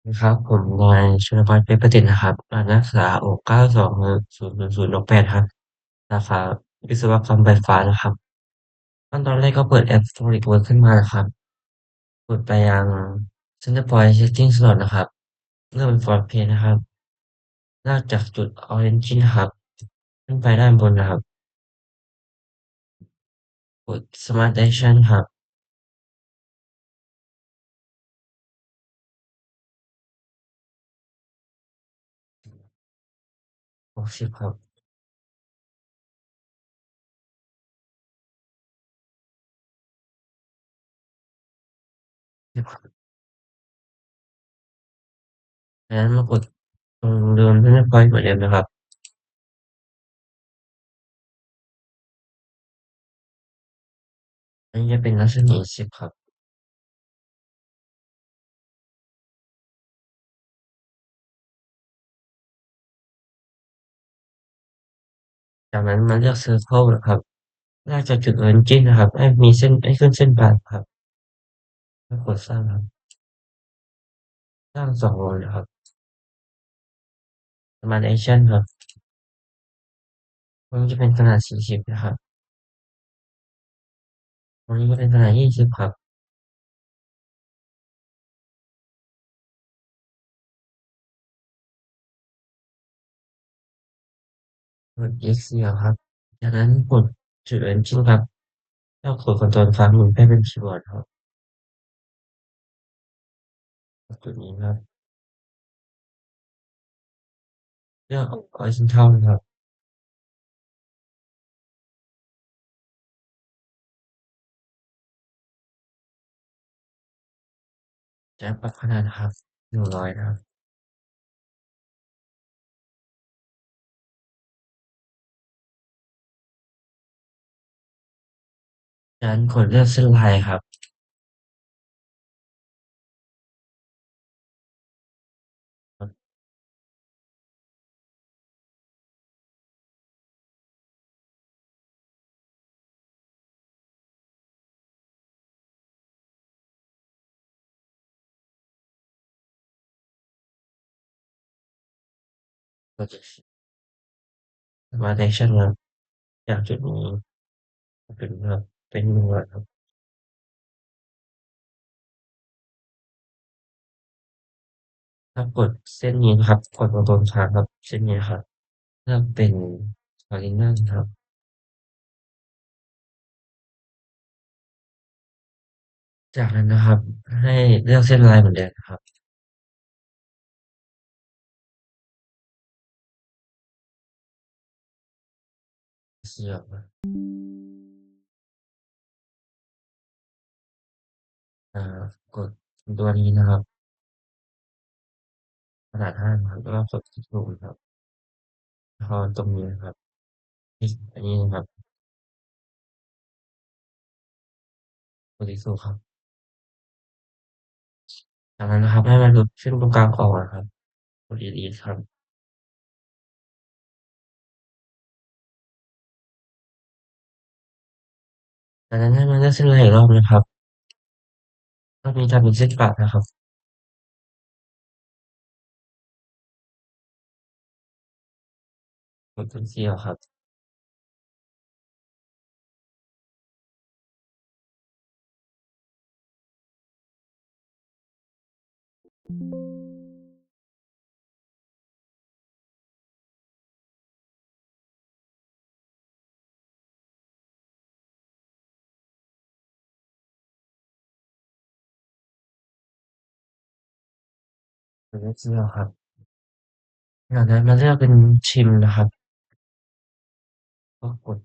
ครับผมนายชลพัฒน์เพชรประดิษฐ์นะครับนักศึกษาโอ920008ครับสาขาวิศวกรรมไฟฟ้านะครับตอนแรกก็เปิดแอป SolidWorks ขึ้นมานะครับกดไปยัง Centerpoint Setting Slot นะครับเลือกเป็น Front Page นะครับลากจากจุด Origin นะครับขึ้นไปด้านบนนะครับกด Smart Action ครับ60ครับ10ครับจากนั้นมากดตรงเดิม Centerpoint เหมือนเดิมนะครับอันนี้จะเป็นรัศมี10ครับจากนั้นมาเลือก Circle นะครับ ลากจากจุด Origin นะครับให้มีเส้นให้ขึ้นเส้นผ่านครับแล้วกดสร้างครับสร้าง2วงนะครับ Smart Action ครับตรงนี้จะเป็นขนาด40นะครับตรงนี้จะเป็นขนาด20ครับกด X เดียวครับจากนั้นกดจุด Origin ครับแล้วกด Ctrl ค้างหมุนให้เป็นคีย์บอร์ดครับกดจุดนี้ครับเลือก Horizontal นะครับจะปรับขนาดนะครับ100นะครับจากนั้นกดเลือกเส้นลายครับกด Smart Action ครับจากจุดนี้จุดนี้ครับเป็น100ครับถ้ากดเส้นนี้นะครับกด Ctrl ค้างครับเส้นนี้ครับ เลือกเป็น Original ครับจากนั้นนะครับให้เลือกเส้นลายเหมือนเดิมนะครับเสือกกดตัวนี้นะครับขนาด5นะครับแล้วก็กดคลิกลงครับแล้วก็ตรงนี้นะครับคลิกอันนี้นะครับกด Export ครับจากนั้นนะครับให้มันหลุดเส้นตรงกลางออกนะครับกด Delete ครับจากนั้นให้มันเลือกเส้นลายอีกรอบนะครับรอบนี้ทำเป็นเส้นปะนะครับกด Pencil ครับกด Pencil ครับจากนั้นมาเลือกเป็น Trim นะครับก็กด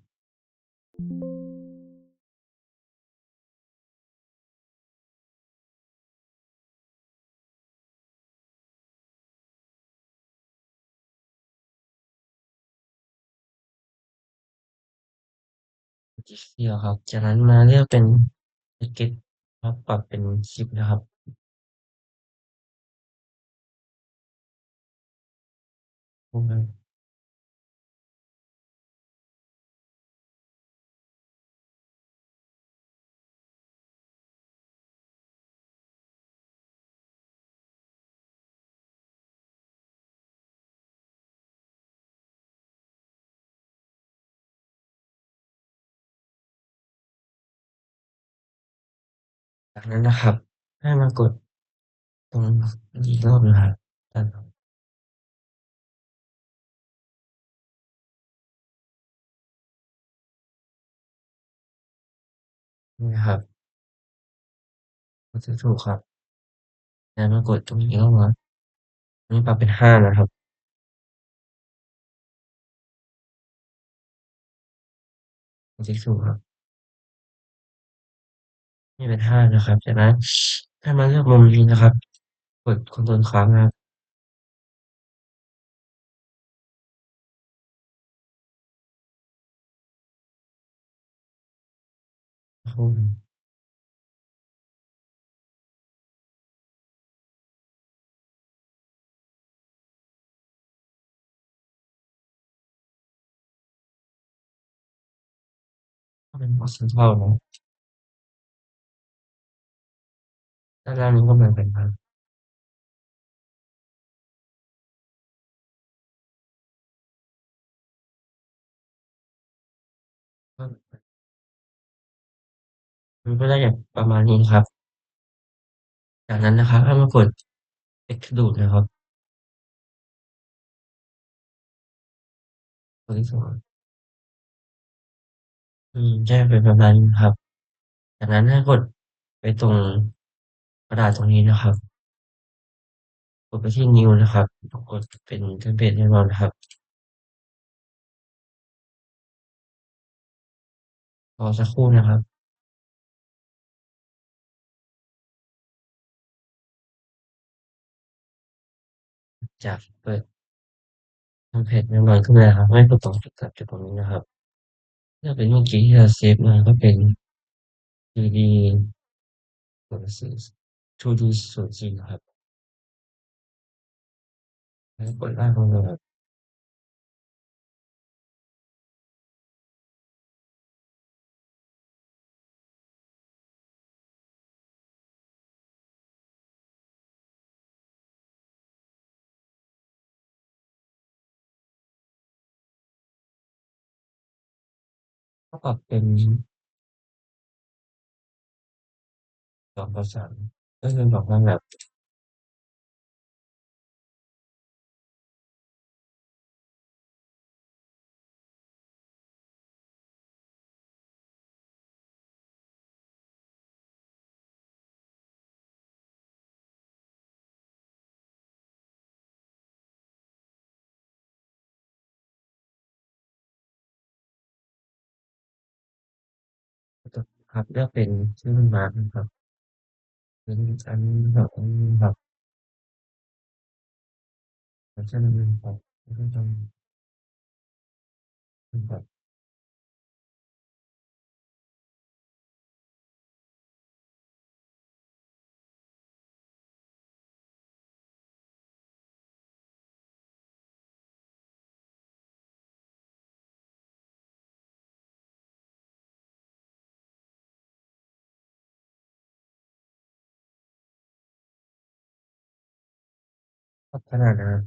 กด Pencil ครับจากนั้นมาเลือกเป็น Sketch ครับปรับเป็น10นะครับพวกนั้น จากนั้นนะครับให้มากดตรงนี้อีกรอบนะครับด้านหลังนี่นะครับมันจะถูกครับแล้วมากดตรงนี้อีกรอบนะอันนี้ปรับเป็น5นะครับมันจะถูกครับนี่เป็น5นะครับจากนั้นให้มาเลือกมุมนี้นะครับกด Ctrl ค้างนะครับสักครู่หนึ่งก็เป็น Box Central เนาะด้านล่างนี้ก็เหมือนกันครับก็มันก็ได้อย่างประมาณนี้นะครับจากนั้นนะครับให้มากด Extrude นะครับตัวที่2ใช่เป็นประมาณนี้ครับจากนั้นให้กดไปตรงกระดาษตรงนี้นะครับกดไปที่ New นะครับกดเป็นเทมเพลตแน่นอนนะครับรอสักครู่นะครับจากเปิดเทมเพลตแน่นอนขึ้นมาครับให้กดตรงจุดตรงนี้นะครับถ้าเป็นเมื่อกี้ที่เราเซฟมาก็เป็น 3D 04 2D 04นะครับแล้วกดลากลงมาครับก็ปรับเป็น2:3ก็คือบอกว่าแบบครับเลือกเป็นชื่อมาร์กนะครับเป็นอันแบบแบบชื่อมันแบบแล้วก็ต้องแบบขนาดนะครับ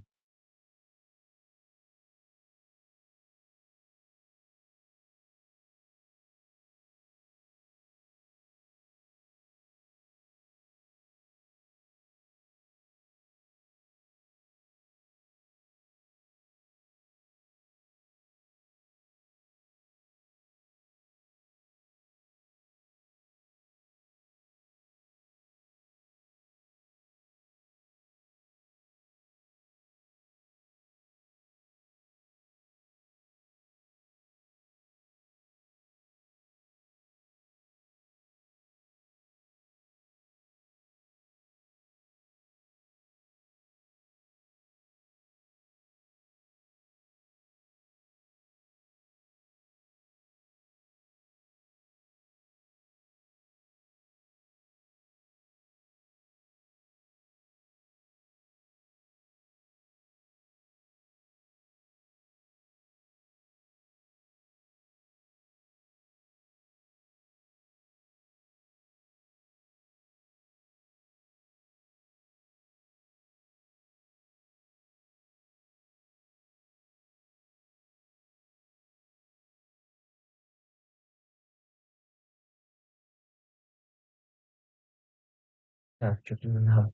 จากจุดนั้นครับ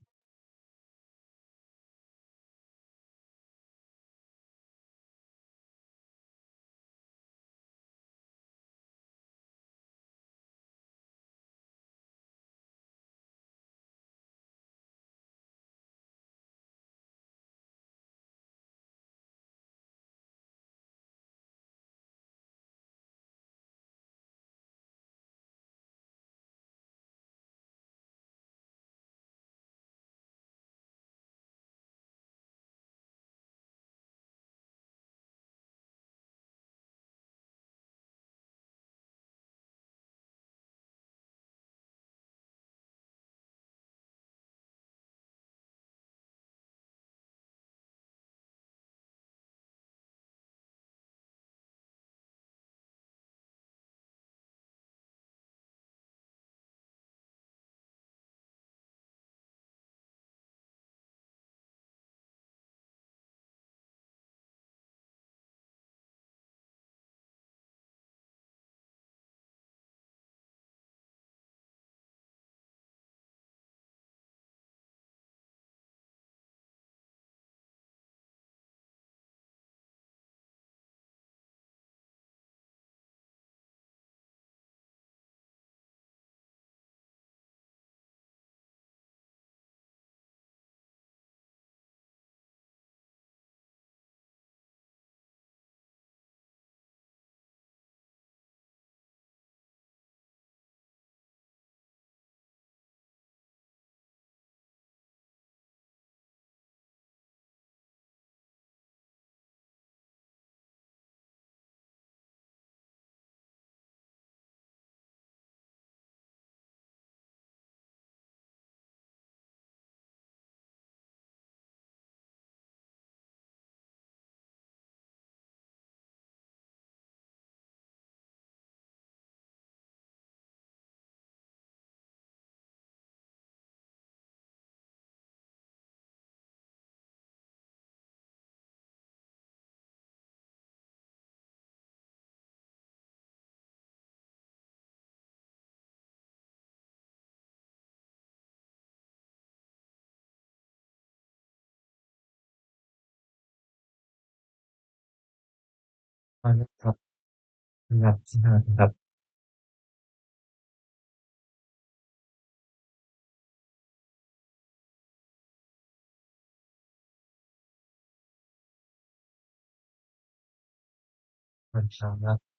ตอนนั้นครับสำหรับที่บ้านครับตอนเช้าครับ